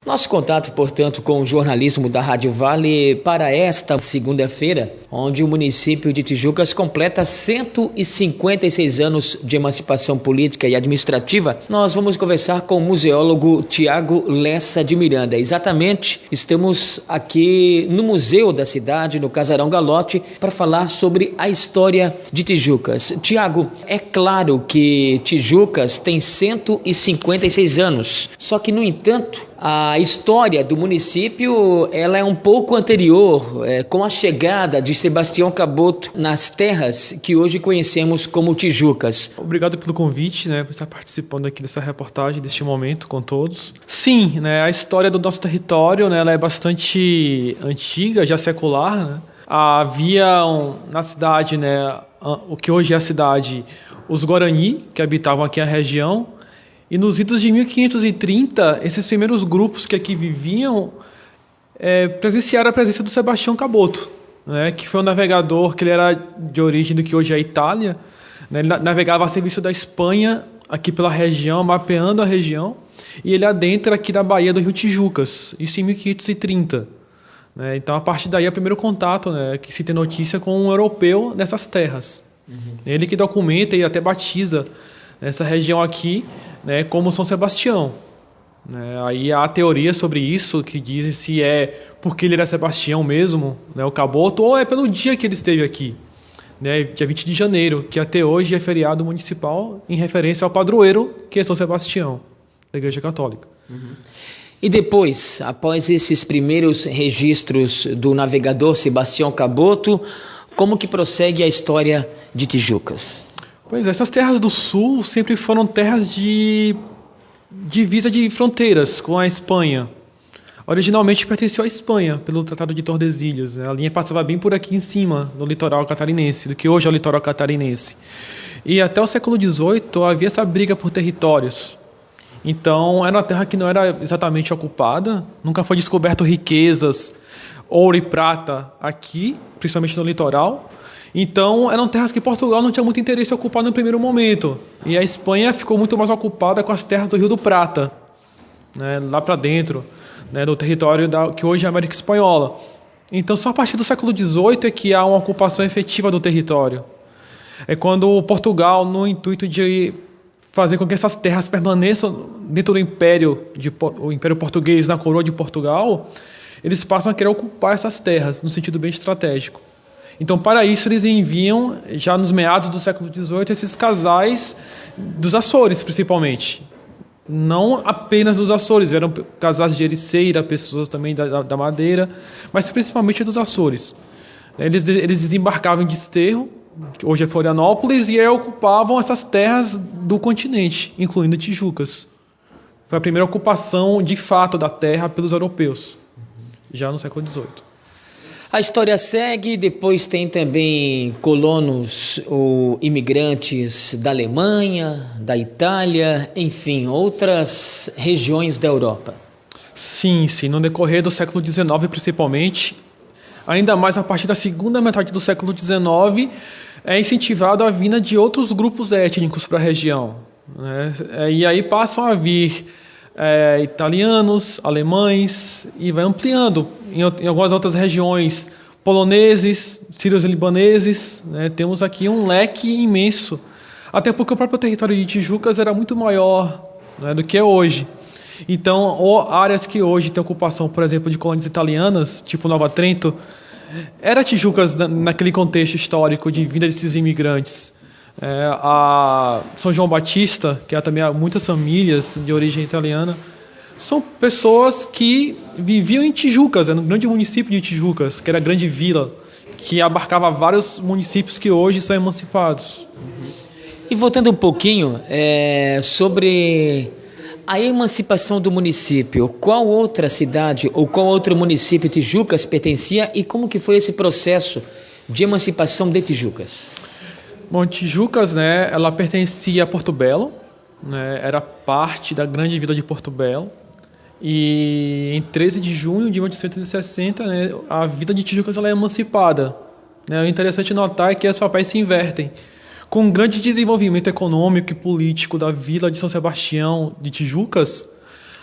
Nosso contato, portanto, com o jornalismo da Rádio Vale para esta segunda-feira, onde o município de Tijucas completa 156 anos de emancipação política e administrativa, nós vamos conversar com o museólogo Tiago Lessa de Miranda. Exatamente, estamos aqui no Museu da Cidade, no Casarão Galote, para falar sobre a história de Tijucas. Tiago, é claro que Tijucas tem 156 anos, só que, no entanto, a história do município ela é um pouco anterior, com a chegada de Sebastião Caboto nas terras que hoje conhecemos como Tijucas. Obrigado pelo convite, por estar participando aqui dessa reportagem, deste momento com todos. Sim, a história do nosso território, ela é bastante antiga, já secular. Havia na cidade, o que hoje é a cidade, os Guarani, que habitavam aqui a região. E nos idos de 1530, esses primeiros grupos que aqui viviam presenciaram a presença do Sebastião Caboto, que foi um navegador que ele era de origem do que hoje é a Itália. Ele navegava a serviço da Espanha aqui pela região, mapeando a região, e ele adentra aqui da Baía do Rio Tijucas, isso em 1530. Então, a partir daí, é o primeiro contato que se tem notícia com um europeu nessas terras. Uhum. Ele que documenta e até batiza essa região aqui como São Sebastião. Aí há teoria sobre isso, que dizem se é porque ele era Sebastião mesmo, o Caboto, ou é pelo dia que ele esteve aqui, dia 20 de janeiro, que até hoje é feriado municipal em referência ao padroeiro, que é São Sebastião, da Igreja Católica. Uhum. E depois, após esses primeiros registros do navegador Sebastião Caboto, como que prossegue a história de Tijucas? Pois é, essas terras do sul sempre foram terras de divisa de fronteiras com a Espanha. Originalmente pertenceu à Espanha, pelo Tratado de Tordesilhas. A linha passava bem por aqui em cima, no litoral catarinense, do que hoje é o litoral catarinense. E até o século XVIII havia essa briga por territórios. Então, era uma terra que não era exatamente ocupada, nunca foi descoberto riquezas, ouro e prata aqui, principalmente no litoral. Então, eram terras que Portugal não tinha muito interesse em ocupar no primeiro momento. E a Espanha ficou muito mais ocupada com as terras do Rio do Prata, lá para dentro, do território que hoje é a América Espanhola. Então, só a partir do século XVIII é que há uma ocupação efetiva do território. É quando Portugal, no intuito de fazer com que essas terras permaneçam dentro do o Império Português, na coroa de Portugal, eles passam a querer ocupar essas terras, no sentido bem estratégico. Então, para isso, eles enviam, já nos meados do século XVIII, esses casais dos Açores, principalmente. Não apenas dos Açores, eram casais de Ericeira, pessoas também da Madeira, mas principalmente dos Açores. Eles desembarcavam em Desterro, que hoje é Florianópolis, e aí ocupavam essas terras do continente, incluindo Tijucas. Foi a primeira ocupação, de fato, da terra pelos europeus, já no século XVIII. A história segue, depois tem também colonos ou imigrantes da Alemanha, da Itália, enfim, outras regiões da Europa. Sim, no decorrer do século XIX principalmente, ainda mais a partir da segunda metade do século XIX, é incentivado a vinda de outros grupos étnicos para a região. E aí passam a vir italianos, alemães, e vai ampliando em algumas outras regiões, poloneses, sírios e libaneses. Temos aqui um leque imenso, até porque o próprio território de Tijucas era muito maior do que é hoje. Então, áreas que hoje têm ocupação, por exemplo, de colônias italianas, tipo Nova Trento, era Tijucas naquele contexto histórico de vinda desses imigrantes. A São João Batista, que há também muitas famílias de origem italiana, são pessoas que viviam em Tijucas, no grande município de Tijucas, que era a grande vila, que abarcava vários municípios que hoje são emancipados. E voltando um pouquinho sobre a emancipação do município, qual outra cidade ou qual outro município Tijucas pertencia e como que foi esse processo de emancipação de Tijucas? Bom, Tijucas, ela pertencia a Porto Belo, era parte da grande vila de Porto Belo, e em 13 de junho de 1860, a vila de Tijucas ela é emancipada. O interessante notar é que os papéis se invertem. Com um grande desenvolvimento econômico e político da vila de São Sebastião de Tijucas,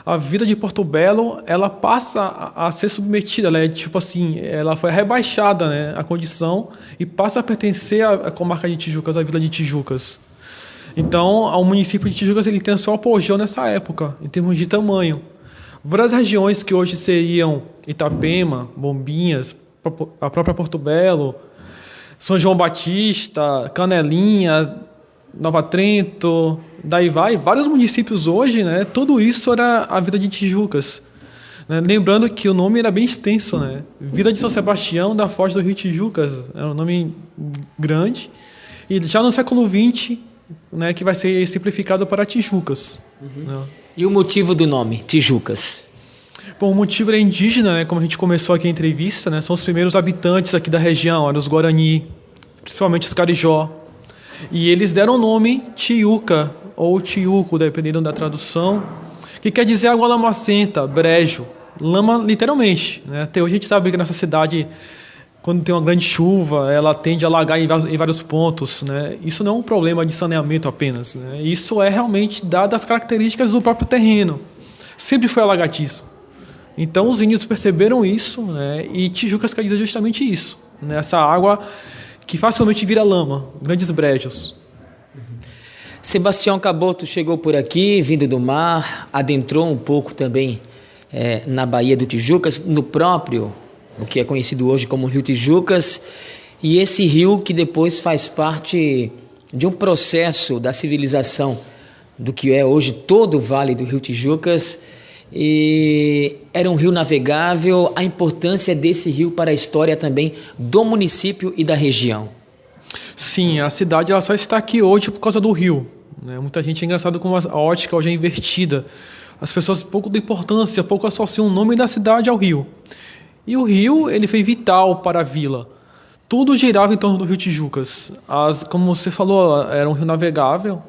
a vila de Porto Belo, ela passa a ser submetida, ela é tipo assim, ela foi rebaixada, né, a condição, e passa a pertencer à comarca de Tijucas, à vila de Tijucas. Então, o município de Tijucas ele tem o seu apogeu nessa época, em termos de tamanho. Várias regiões que hoje seriam Itapema, Bombinhas, a própria Porto Belo, São João Batista, Canelinha, Nova Trento, daí vai, vários municípios hoje, né? Tudo isso era a vila de Tijucas. Né? Lembrando que o nome era bem extenso, né? Vila de São Sebastião da Foz do Rio Tijucas, era um nome grande. E já no século XX, né, que vai ser simplificado para Tijucas. Né? E o motivo do nome, Tijucas? Bom, o motivo é indígena, né? Como a gente começou aqui a entrevista, né? São os primeiros habitantes aqui da região, eram os Guarani, principalmente os Carijó. E eles deram o nome Tijuca, ou Tiuco, dependendo da tradução, que quer dizer água lamacenta, brejo. Lama, literalmente. Né? Até hoje a gente sabe que nessa cidade, quando tem uma grande chuva, ela tende a alagar em vários pontos. Né? Isso não é um problema de saneamento apenas. Né? Isso é realmente dado as características do próprio terreno. Sempre foi alagatiço. Então os índios perceberam isso, né? E Tijucas quer dizer justamente isso. Né? Essa água que facilmente vira lama, grandes brejos. Sebastião Caboto chegou por aqui, vindo do mar, adentrou um pouco também na Baía do Tijucas, no próprio, o que é conhecido hoje como Rio Tijucas, e esse rio que depois faz parte de um processo da civilização do que é hoje todo o Vale do Rio Tijucas, e era um rio navegável, a importância desse rio para a história também do município e da região. Sim, a cidade ela só está aqui hoje por causa do rio. Né? Muita gente é engraçado como a ótica hoje é invertida. As pessoas pouco dão importância, pouco associam o nome da cidade ao rio. E o rio ele foi vital para a vila. Tudo girava em torno do Rio Tijucas. Como você falou, era um rio navegável.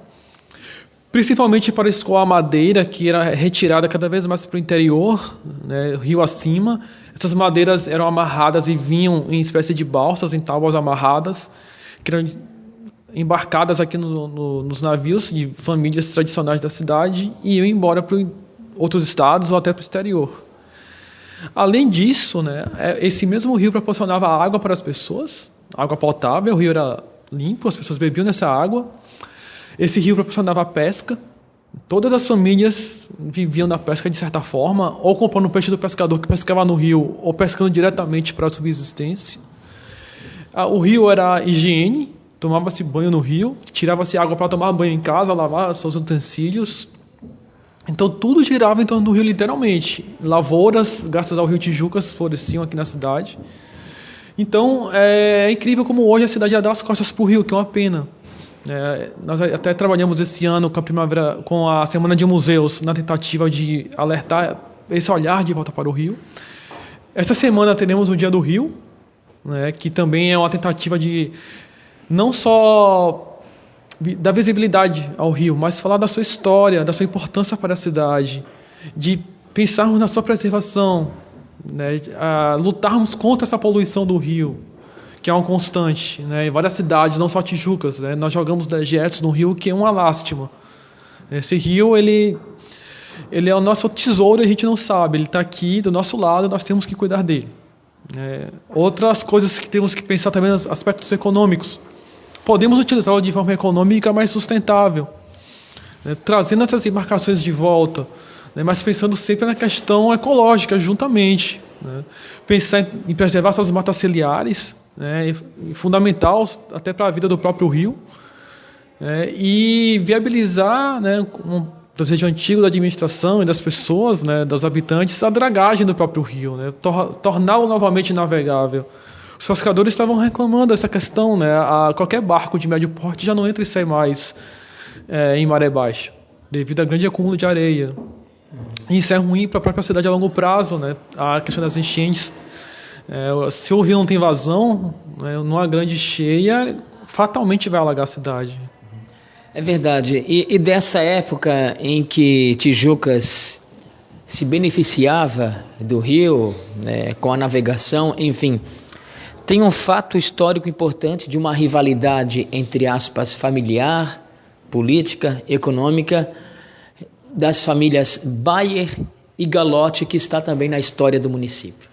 Principalmente para escoar a madeira, que era retirada cada vez mais para o interior, né, rio acima. Essas madeiras eram amarradas e vinham em espécie de balsas, em tábuas amarradas, que eram embarcadas aqui nos navios de famílias tradicionais da cidade e iam embora para outros estados ou até para o exterior. Além disso, né, esse mesmo rio proporcionava água para as pessoas, água potável, o rio era limpo, as pessoas bebiam nessa água. Esse rio proporcionava pesca. Todas as famílias viviam da pesca de certa forma, ou comprando peixe do pescador que pescava no rio, ou pescando diretamente para a subsistência. O rio era higiene, tomava-se banho no rio, tirava-se água para tomar banho em casa, lavar seus utensílios. Então tudo girava em torno do rio literalmente. Lavouras, graças ao Rio Tijucas, floresciam aqui na cidade. Então é incrível como hoje a cidade já dá as costas para o rio, que é uma pena. Nós até trabalhamos esse ano com a Semana de Museus na tentativa de alertar esse olhar de volta para o Rio. Essa semana teremos o Dia do Rio, né, que também é uma tentativa de não só dar visibilidade ao Rio, mas falar da sua história, da sua importância para a cidade, de pensarmos na sua preservação, né, lutarmos contra essa poluição do Rio, que é uma constante, né? Em várias cidades, não só Tijucas, né? Nós jogamos dejetos no rio, que é uma lástima. Esse rio, ele é o nosso tesouro e a gente não sabe. Ele está aqui do nosso lado, nós temos que cuidar dele. Outras coisas que temos que pensar também nos aspectos econômicos. Podemos utilizá-lo de forma econômica, mais sustentável, né? Trazendo essas embarcações de volta, né? Mas pensando sempre na questão ecológica, juntamente. Né? Pensar em preservar suas matas ciliares, né, fundamental até para a vida do próprio rio, e viabilizar, né, um desejo antigo da administração e das pessoas, né, dos habitantes, a dragagem do próprio rio, né, torná-lo novamente navegável. Os pescadores estavam reclamando dessa questão, né, qualquer barco de médio porte já não entra e sai mais em maré baixa, devido ao grande acúmulo de areia. Isso é ruim para a própria cidade a longo prazo, né, a questão das enchentes. Se o rio não tem vazão, né, numa grande cheia, fatalmente vai alagar a cidade. É verdade. E dessa época em que Tijucas se beneficiava do rio, né, com a navegação, enfim, tem um fato histórico importante de uma rivalidade, entre aspas, familiar, política, econômica, das famílias Bayer e Galotti, que está também na história do município.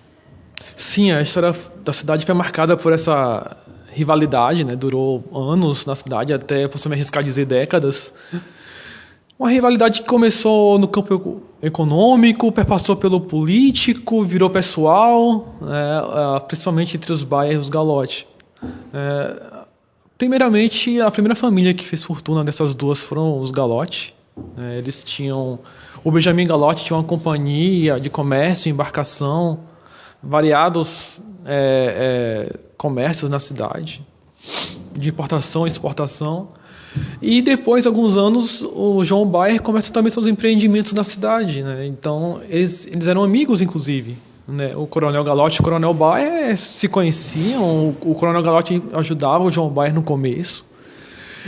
Sim, a história da cidade foi marcada por essa rivalidade, né? Durou anos na cidade, até posso me arriscar a dizer décadas. Uma rivalidade que começou no campo econômico, perpassou pelo político, virou pessoal, né? Principalmente entre os Bayer e os Galotti. Primeiramente, a primeira família que fez fortuna dessas duas foram os Galotti. Eles tinham... O Benjamin Galotti tinha uma companhia de comércio, embarcação, variados comércios na cidade, de importação e exportação. E depois, alguns anos, o João Bayer começa também seus empreendimentos na cidade, né? Então, eles eram amigos, inclusive, né? O Coronel Galotti e o Coronel Bayer se conheciam, o Coronel Galotti ajudava o João Bayer no começo.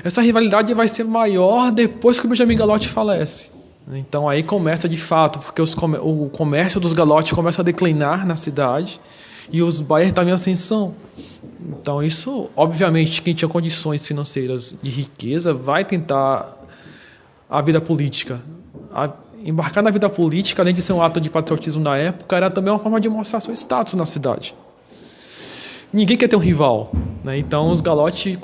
Essa rivalidade vai ser maior depois que o Benjamin Galotti falece. Então aí começa de fato, porque o comércio dos Galotti começa a declinar na cidade e os Bayer estavam em ascensão. Então isso, obviamente, quem tinha condições financeiras de riqueza vai tentar a vida política. Embarcar na vida política, além de ser um ato de patriotismo na época, era também uma forma de mostrar seu status na cidade. Ninguém quer ter um rival, né? Então os Galotti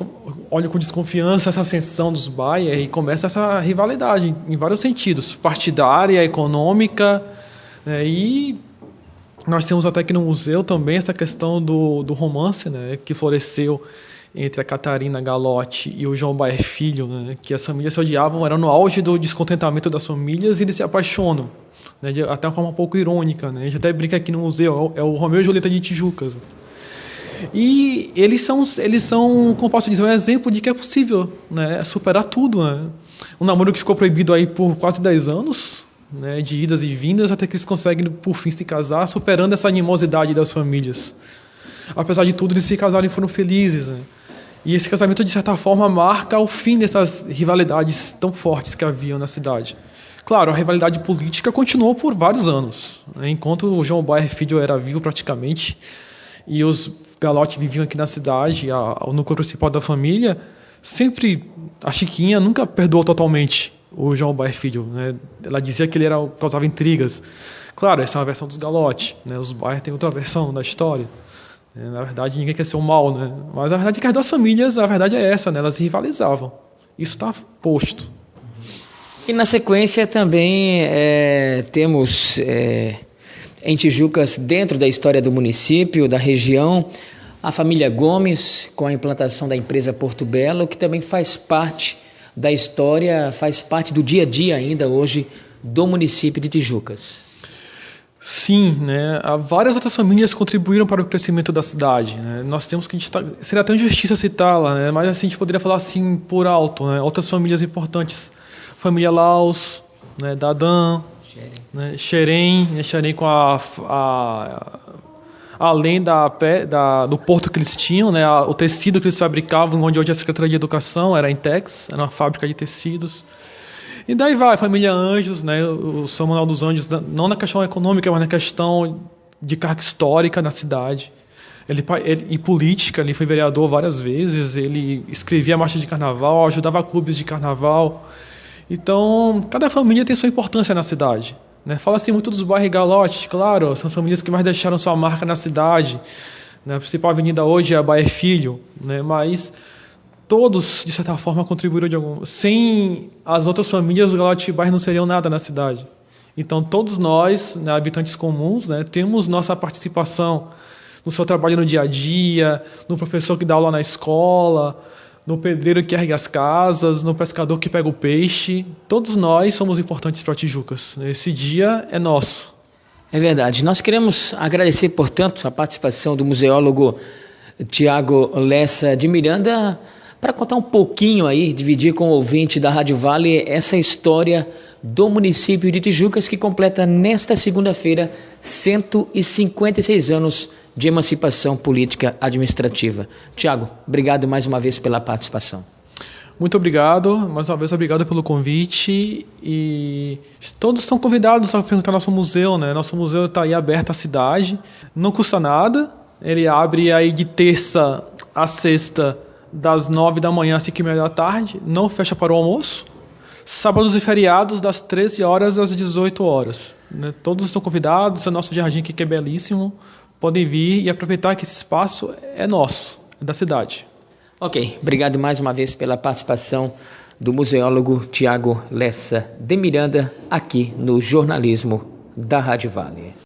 olham com desconfiança essa ascensão dos Bayer e começa essa rivalidade em vários sentidos, partidária, econômica, né? E nós temos até aqui no museu também essa questão do romance, né? Que floresceu entre a Catarina Galotti e o João Bayer Filho, né? Que as famílias se odiavam, era no auge do descontentamento das famílias e eles se apaixonam, né? Até uma forma um pouco irônica, né? A gente até brinca aqui no museu, é o Romeu e Julieta de Tijucas. E eles são, como posso dizer, um exemplo de que é possível, né, superar tudo, né? Um namoro que ficou proibido aí por quase 10 anos, né, de idas e vindas, até que eles conseguem, por fim, se casar, superando essa animosidade das famílias. Apesar de tudo, eles se casaram e foram felizes, né? E esse casamento, de certa forma, marca o fim dessas rivalidades tão fortes que haviam na cidade. Claro, a rivalidade política continuou por vários anos, né, enquanto o João Bayer Filho era vivo praticamente, e os Galotti viviam aqui na cidade, o núcleo principal da família, sempre a Chiquinha nunca perdoou totalmente o João Bayer Filho, né? Ela dizia que ele causava intrigas. Claro, essa é uma versão dos Galotti, né? Os Bayer têm outra versão da história. Na verdade, ninguém quer ser o mal, né? Mas a verdade é que as duas famílias, a verdade é essa, né? Elas rivalizavam. Isso está posto. E na sequência também temos... em Tijucas, dentro da história do município, da região, a família Gomes, com a implantação da empresa Porto Belo, que também faz parte da história, faz parte do dia a dia ainda hoje do município de Tijucas. Sim, né? Várias outras famílias contribuíram para o crescimento da cidade, né? Nós temos que seria até injustiça citá-la, né? Mas assim, a gente poderia falar assim por alto, né? Outras famílias importantes, família Laus, né? Dadan, né? Xerém com além do porto que eles tinham, né? O tecido que eles fabricavam, onde hoje é a Secretaria de Educação, era a Intex, era uma fábrica de tecidos. E daí vai, a família Anjos, né? O São Manuel dos Anjos, não na questão econômica, mas na questão de carga histórica na cidade. Em política, ele foi vereador várias vezes, ele escrevia marchas de carnaval, ajudava clubes de carnaval. Então, cada família tem sua importância na cidade, né? Fala-se muito dos Bayer Galotti, claro, são as famílias que mais deixaram sua marca na cidade, né? A principal avenida hoje é a Bayer Filho, né? Mas todos, de certa forma, contribuíram de algum... Sem as outras famílias, os Galotti e Bayer não seriam nada na cidade. Então, todos nós, né, habitantes comuns, né, temos nossa participação no seu trabalho no dia a dia, no professor que dá aula na escola, no pedreiro que ergue as casas, no pescador que pega o peixe. Todos nós somos importantes para Tijucas. Esse dia é nosso. É verdade. Nós queremos agradecer, portanto, a participação do museólogo Tiago Lessa de Miranda para contar um pouquinho aí, dividir com o ouvinte da Rádio Vale essa história do município de Tijucas, que completa nesta segunda-feira 156 anos de emancipação política administrativa. Tiago, obrigado mais uma vez pela participação. Muito obrigado, mais uma vez obrigado pelo convite, e todos estão convidados a frequentar nosso museu, né? Nosso museu está aí aberto à cidade, não custa nada, ele abre aí de terça a sexta, das 9 da manhã às 5h30 da tarde, não fecha para o almoço. sábados e feriados, das 13 horas às 18 horas. Né? Todos estão convidados, é nosso jardim aqui que é belíssimo, podem vir e aproveitar que esse espaço é nosso, é da cidade. Ok, obrigado mais uma vez pela participação do museólogo Tiago Lessa de Miranda aqui no Jornalismo da Rádio Vale.